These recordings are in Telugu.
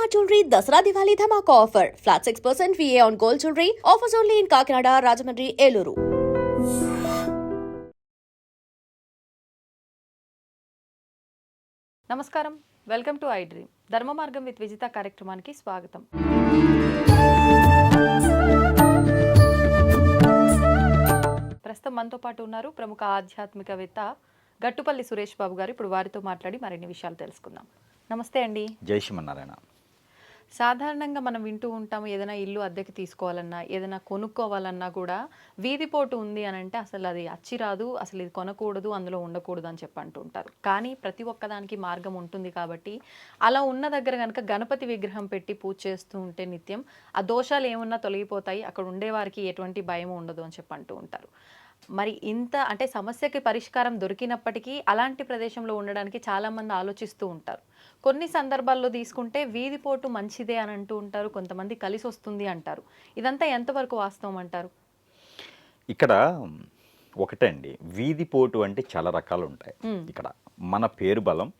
Shalimar Jewelry Dasra Diwali Dhamaka offer. Flat 6% VA on gold jewelry. Offers only in Kakinada, Rajahmundry, Eluru. నమస్కారం, వెల్కమ్ టు ఐ డ్రీమ్. ధర్మ మార్గం విత్ విజిత కార్యక్రమానికి స్వాగతం. ప్రస్తుతం మనతో పాటు ఉన్నారు ప్రముఖ ఆధ్యాత్మికవేత్త గట్టుపల్లి సురేష్ బాబు గారు. ఇప్పుడు వారితో మాట్లాడి మరిన్ని విషయాలు తెలుసుకుందాం. నమస్తే అండి. జై శ్రీమన్నారాయణ. సాధారణంగా మనం వింటూ ఉంటాము, ఏదైనా ఇల్లు అద్దెకి తీసుకోవాలన్నా, ఏదైనా కొనుక్కోవాలన్నా కూడా వీధిపోటు ఉంది అని అంటే అసలు అది అచ్చిరాదు, అసలు ఇది కొనకూడదు, అందులో ఉండకూడదు అని చెప్పి అంటూ ఉంటారు. కానీ ప్రతి ఒక్కదానికి మార్గం ఉంటుంది కాబట్టి అలా ఉన్న దగ్గర కనుక గణపతి విగ్రహం పెట్టి పూజ చేస్తూ ఉంటే నిత్యం ఆ దోషాలు ఏమున్నా తొలగిపోతాయి, అక్కడ ఉండేవారికి ఎటువంటి భయం ఉండదు అని చెప్పి అంటూ ఉంటారు. మరి ఇంత అంటే సమస్యకి పరిష్కారం దొరికినప్పటికీ అలాంటి ప్రదేశంలో ఉండడానికి చాలామంది ఆలోచిస్తూ ఉంటారు. కొన్ని సందర్భాల్లో తీసుకుంటే వీధిపోటు మంచిదే అని అంటూ ఉంటారు, కొంతమంది కలిసి వస్తుంది అంటారు. ఇదంతా ఎంతవరకు వాస్తవం అంటారు? ఇక్కడ ఒకటే అండి, వీధిపోటు అంటే చాలా రకాలు ఉంటాయి. ఇక్కడ మన పేరు బలం,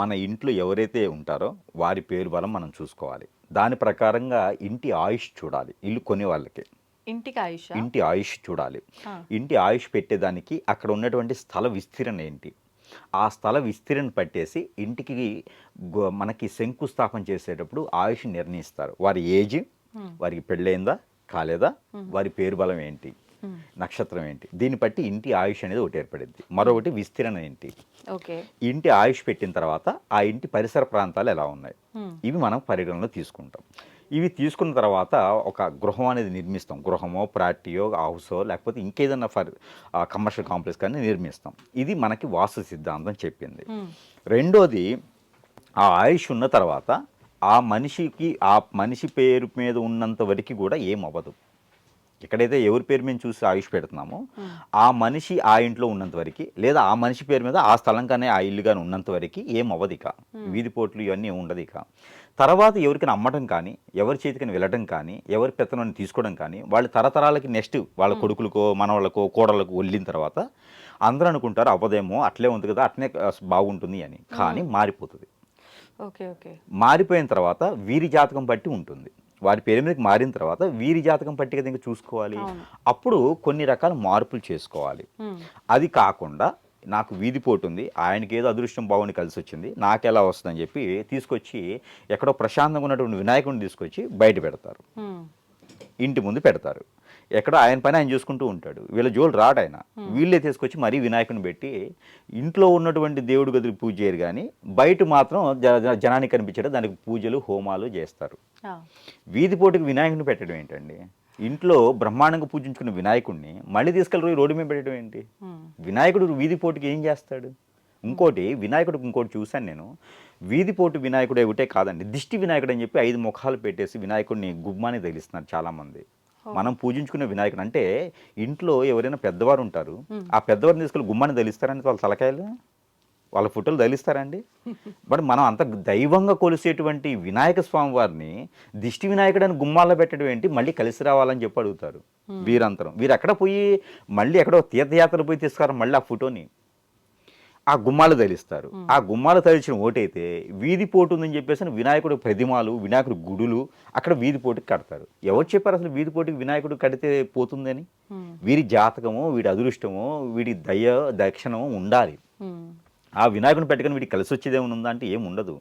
మన ఇంట్లో ఎవరైతే ఉంటారో వారి పేరు బలం మనం చూసుకోవాలి. దాని ప్రకారంగా ఇంటి ఆయుష్ చూడాలి. ఇల్లు కొనే వాళ్ళకి ఇంటి ఆయుష్ చూడాలి. ఇంటి ఆయుష్ పెట్టేదానికి అక్కడ ఉన్నటువంటి స్థల విస్తీరణ ఏంటి, ఆ స్థల విస్తీరణ పట్టేసి ఇంటికి మనకి శంకుస్థాపన చేసేటప్పుడు ఆయుష్ నిర్ణయిస్తారు. వారి ఏజ్, వారికి పెళ్ళైందా కాలేదా, వారి పేరు బలం ఏంటి, నక్షత్రం ఏంటి, దీన్ని బట్టి ఇంటి ఆయుష్ అనేది ఒకటి ఏర్పడింది. మరొకటి విస్తీరణ ఏంటి. ఇంటి ఆయుష్ పెట్టిన తర్వాత ఆ ఇంటి పరిసర ప్రాంతాలు ఎలా ఉన్నాయి, ఇవి మనం పరిగణనలో తీసుకుంటాం. ఇవి తీసుకున్న తర్వాత ఒక గృహం అనేది నిర్మిస్తాం. గృహమో, ప్రాటియో, హౌసో, లేకపోతే ఇంకేదన్నా కమర్షియల్ కాంప్లెక్స్ కానీ నిర్మిస్తాం. ఇది మనకి వాస్తు సిద్ధాంతం చెప్పింది. రెండోది, ఆ ఆయుష్ ఉన్న తర్వాత ఆ మనిషి పేరు మీద ఉన్నంత వరకు కూడా ఏం అవ్వదు. ఎక్కడైతే ఎవరి పేరు మీద చూసి ఆయుష్ పెడుతున్నామో ఆ మనిషి ఆ ఇంట్లో ఉన్నంత వరకు, లేదా ఆ మనిషి పేరు మీద ఆ స్థలం కానీ ఆ ఇల్లు కానీ ఉన్నంత వరకు ఏం అవ్వదు. ఇక వీధిపోట్లు ఇవన్నీ ఉండదు. ఇక తర్వాత ఎవరికైనా అమ్మటం కానీ, ఎవరి చేతికైనా వెళ్ళడం కానీ, ఎవరి పెత్తనాన్ని తీసుకోవడం కానీ, వాళ్ళ తరతరాలకి నెక్స్ట్ వాళ్ళ కొడుకులకో, మనవాళ్ళకో, కోడళ్ళకో వెళ్ళిన తర్వాత అందరూ అనుకుంటారు అవ్వదేమో, అట్లే ఉంది కదా, అట్లే బాగుంటుంది అని. కానీ మారిపోతుంది. మారిపోయిన తర్వాత వీరి జాతకం బట్టి ఉంటుంది. వారి పేరు మీదకి మారిన తర్వాత వీరి జాతకం పట్టి కదా ఇంకా చూసుకోవాలి. అప్పుడు కొన్ని రకాల మార్పులు చేసుకోవాలి. అది కాకుండా నాకు వీధిపోటు ఉంది, ఆయనకి ఏదో అదృష్టం బాగుండి కలిసి వచ్చింది, నాకు ఎలా వస్తుందని చెప్పి తీసుకొచ్చి ఎక్కడో ప్రశాంతంగా ఉన్నటువంటి వినాయకుడిని తీసుకొచ్చి బయట పెడతారు, ఇంటి ముందు పెడతారు. ఎక్కడో ఆయన పని ఆయన చూసుకుంటూ ఉంటాడు, వీళ్ళ జోలు రాడు ఆయన. వీళ్ళే తీసుకొచ్చి మరీ వినాయకుని పెట్టి ఇంట్లో ఉన్నటువంటి దేవుడి గదికి పూజ చేయరు, కానీ బయట మాత్రం జనానికి కనిపించడం దానికి పూజలు హోమాలు చేస్తారు. వీధిపోటుకి వినాయకుడిని పెట్టడం ఏంటండి? ఇంట్లో బ్రహ్మాండంగా పూజించుకున్న వినాయకుడిని మళ్ళీ తీసుకెళ్ళి రోడ్డు మీద పెట్టడం ఏంటి? వినాయకుడు వీధిపోటుకి ఏం చేస్తాడు? ఇంకోటి వినాయకుడికి ఇంకోటి చూశాను నేను, వీధిపోటు వినాయకుడు ఒకటే కాదండి, దిష్టి వినాయకుడు అని చెప్పి 5 ముఖాలు పెట్టేసి వినాయకుడిని గుమ్మాన్ని తగిలిస్తున్నారు చాలామంది. మనం పూజించుకునే వినాయకుడు అంటే ఇంట్లో ఎవరైనా పెద్దవారు ఉంటారు, ఆ పెద్దవారిని తీసుకెళ్ళి గుమ్మాన్ని తగిలిస్తారండి, వాళ్ళ తలకాయలు వాళ్ళ ఫోటోలు తగిలిస్తారండి. బట్ మనం అంత దైవంగా కొలిసేటువంటి వినాయక స్వామి వారిని దిష్టి వినాయకుడు అని గుమ్మాల్లో పెట్టడం ఏంటి, మళ్ళీ కలిసి రావాలని చెప్పి అడుగుతారు. వీరంతరం వీరు ఎక్కడ పోయి మళ్ళీ ఎక్కడో తీర్థయాత్రలు పోయి తీసుకురారు, మళ్ళీ ఆ ఫోటోని ఆ గుమ్మాలు తగిలిస్తారు. ఆ గుమ్మాలు తగిలించిన ఓటైతే వీధిపోటు ఉందని చెప్పేసి వినాయకుడు ప్రతిమాలు, వినాయకుడు గుడులు అక్కడ వీధిపోటుకి కడతారు. ఎవరు చెప్పారు అసలు వీధిపోటుకి వినాయకుడు కడితే పోతుందని? వీరి జాతకమో, వీడి అదృష్టమో, వీడి దక్షిణమో ఉండాలి. ఆ వినాయకుడిని పెట్టుకుని వీడికి కలిసి వచ్చేది ఏమైనా ఉందా అంటే ఏమి ఉండదు.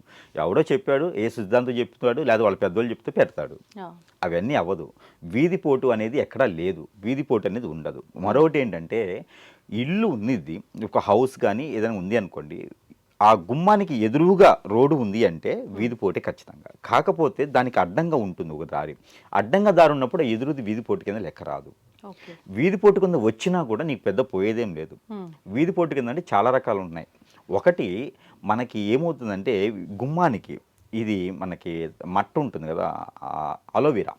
ఎవడో చెప్పాడు, ఏ సిద్ధాంతం చెప్తాడు, లేదా వాళ్ళ పెద్దవాళ్ళు చెప్తే పెడతాడు. అవన్నీ అవ్వదు. వీధిపోటు అనేది ఎక్కడా లేదు, వీధిపోటు అనేది ఉండదు. మరొకటి ఏంటంటే, ఇల్లు ఉన్నది ఒక హౌస్ కానీ ఏదైనా ఉంది అనుకోండి, ఆ గుమ్మానికి ఎదురుగా రోడ్డు ఉంది అంటే వీధిపోటే ఖచ్చితంగా. కాకపోతే దానికి అడ్డంగా ఉంటుంది ఒక దారి. అడ్డంగా దారి ఉన్నప్పుడు ఎదురుది వీధిపోటు కింద లెక్క రాదు. వీధిపోటు కింద వచ్చినా కూడా నీకు పెద్ద పోయేదేం లేదు. వీధిపోటు కింద అంటే చాలా రకాలు ఉన్నాయి. ఒకటి మనకి ఏమవుతుందంటే, గుమ్మానికి ఇది మనకి మట్ట ఉంటుంది కదా, అలోవెరా.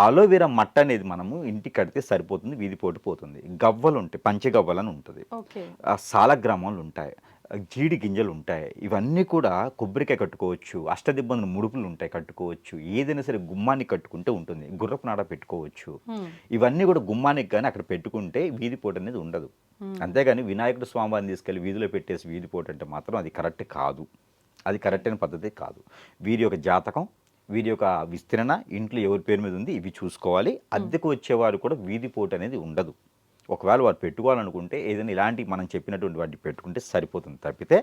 అలోవెరా మట్ట అనేది మనము ఇంటికి కడితే సరిపోతుంది, వీధిపోటు పోతుంది. గవ్వలు ఉంటాయి, పంచగవ్వలు అని ఉంటుంది, సాలగ్రామాలు ఉంటాయి, జీడి గింజలు ఉంటాయి. ఇవన్నీ కూడా కొబ్బరికాయ కట్టుకోవచ్చు, అష్టదిబ్బందులు ముడుపులు ఉంటాయి కట్టుకోవచ్చు. ఏదైనా సరే గుమ్మానికి కట్టుకుంటే ఉంటుంది, గుర్రపు నాడ పెట్టుకోవచ్చు. ఇవన్నీ కూడా గుమ్మానికి కానీ అక్కడ పెట్టుకుంటే వీధిపోటు అనేది ఉండదు. అంతేగాని వినాయకుడు స్వామివారిని తీసుకెళ్ళి వీధిలో పెట్టేసి వీధిపోటు అంటే మాత్రం అది కరెక్ట్ కాదు. అది కరెక్ట్ అయిన పద్ధతి కాదు. వీరి యొక్క జాతకం, వీరి యొక్క విస్తరణ, ఇంట్లో ఎవరి పేరు మీద ఉంది ఇవి చూసుకోవాలి. అద్దెకు వచ్చేవారు కూడా వీధి పోటు అనేది ఉండదు. ఒకవేళ వారు పెట్టుకోవాలనుకుంటే ఏదైనా ఇలాంటి మనం చెప్పినటువంటి వాటిని పెట్టుకుంటే సరిపోతుంది తప్పితే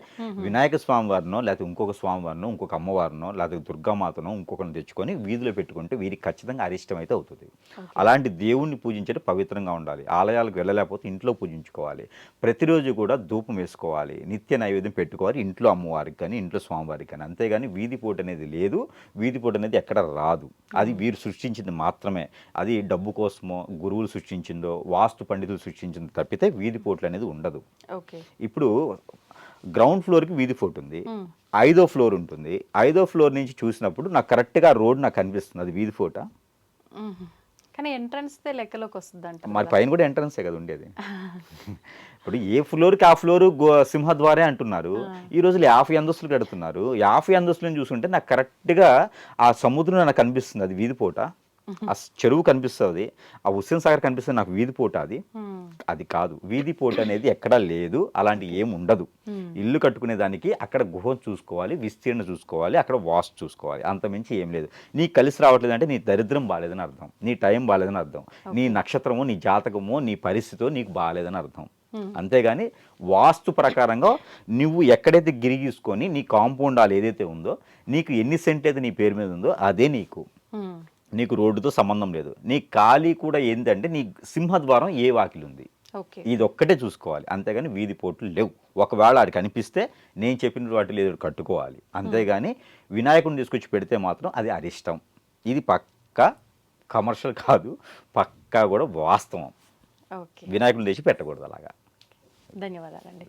వినాయక స్వామి వారినో లేకపోతే ఇంకొక స్వామి వారినో ఇంకొక అమ్మవారినో లేకపోతే దుర్గామాతనో ఇంకొకరిని తెచ్చుకొని వీధిలో పెట్టుకుంటే వీరికి ఖచ్చితంగా అరిష్టం అయితే అవుతుంది. అలాంటి దేవుణ్ణి పూజించేది పవిత్రంగా ఉండాలి. ఆలయాలకు వెళ్ళలేకపోతే ఇంట్లో పూజించుకోవాలి. ప్రతిరోజు కూడా ధూపం వేసుకోవాలి, నిత్య నైవేద్యం పెట్టుకోవాలి ఇంట్లో అమ్మవారికి కానీ ఇంట్లో స్వామివారికి కానీ. అంతేగాని వీధి పోటు అనేది లేదు. వీధి పోటు అనేది ఎక్కడ రాదు. అది వీరు సృష్టించింది మాత్రమే. అది డబ్బు కోసమో గురువులు సృష్టించిందో వాస్తు పండితులు సృష్టించింది తప్పితే వీధి పోట్లు అనేది ఉండదు. ఇప్పుడు గ్రౌండ్ ఫ్లోర్కి వీధి పోటు ఉంది, 5వ ఫ్లోర్ ఉంటుంది. 5వ ఫ్లోర్ నుంచి చూసినప్పుడు నాకు కరెక్ట్గా రోడ్ నాకు కనిపిస్తుంది, అది వీధి పోటా? కానీ ఎంట్రన్స్ లెక్కలోకి వస్తుంది అంట. మరి పైన కూడా ఎంట్రన్సే కదా ఉండేది. ఇప్పుడు ఏ ఫ్లోర్కి ఆ ఫ్లోరు సింహద్వారే అంటున్నారు. ఈ రోజులు 50 అంతస్తులు కడుతున్నారు. 50 అంతస్తులను చూసుకుంటే నాకు కరెక్ట్గా ఆ సముద్రం నాకు కనిపిస్తుంది, అది వీధి పోట. ఆ చెరువు కనిపిస్తుంది, ఆ హుస్సేన్ సాగర్ కనిపిస్తుంది, నాకు వీధి పోట అది కాదు. వీధి పోట అనేది ఎక్కడా లేదు, అలాంటి ఏం ఉండదు. ఇల్లు కట్టుకునే దానికి అక్కడ గుహ చూసుకోవాలి, విస్తీర్ణ చూసుకోవాలి, అక్కడ వాస్తు చూసుకోవాలి, అంతమించి ఏం లేదు. నీకు కలిసి రావట్లేదు అంటే నీ దరిద్రం బాగాలేదని అర్థం, నీ టైం బాగాలేదని అర్థం, నీ నక్షత్రమో నీ జాతకమో నీ పరిస్థితో నీకు బాగాలేదని అర్థం. అంతేగాని వాస్తు ప్రకారంగా నువ్వు ఎక్కడైతే గిరిగీసుకొని నీ కాంపౌండ్ హాల్ ఏదైతే ఉందో, నీకు ఎన్ని సెంట్ అయితే నీ పేరు మీద ఉందో అదే నీకు రోడ్డుతో సంబంధం లేదు. నీ ఖాళీ కూడా ఏంటంటే నీ సింహద్వారం ఏ వాకిలి ఉంది, ఇది ఒక్కటే చూసుకోవాలి. అంతేగాని వీధి పోట్లు లేవు. ఒకవేళ అది కనిపిస్తే నేను చెప్పిన వాటిలో ఏదో కట్టుకోవాలి. అంతేగాని వినాయకుడిని తీసుకొచ్చి పెడితే మాత్రం అది అరిష్టం. ఇది పక్కా కమర్షియల్ కాదు, పక్కా కూడా వాస్తవం. వినాయకుడిని తెచ్చి పెట్టకూడదు అలాగా. ధన్యవాదాలండి.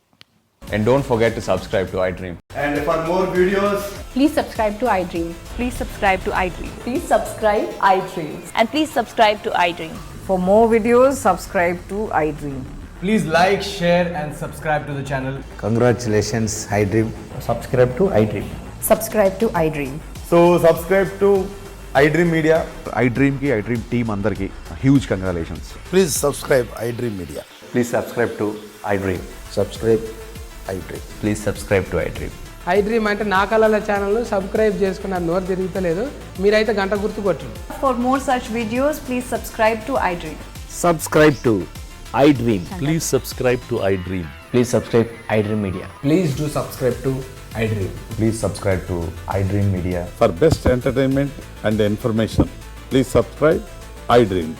And don't forget to subscribe to iDream. And for more videos, please subscribe to iDream. Please subscribe to iDream. Please subscribe iDream. And please subscribe to iDream. For more videos, subscribe to iDream. please like, share and subscribe to the channel. Congratulations, iDream. Subscribe to iDream. Subscribe to iDream. So subscribe to iDream Media. iDream ki iDream team andarki huge congratulations. Please subscribe iDream Media. Please subscribe to iDream. Subscribe iDream. Please subscribe to iDream. iDream అంటే నా కళల ఛానల్ను సబ్స్క్రైబ్ చేసుకున్న నోరు తిరుగుతలేదు, మీరైతే గంట గుర్తు కొట్టండి. For more such videos, please subscribe to iDream. Subscribe to iDream. Please subscribe to iDream. Please subscribe iDream Media. Please do subscribe to iDream. Please subscribe to iDream Media. For best entertainment and information, please subscribe iDream.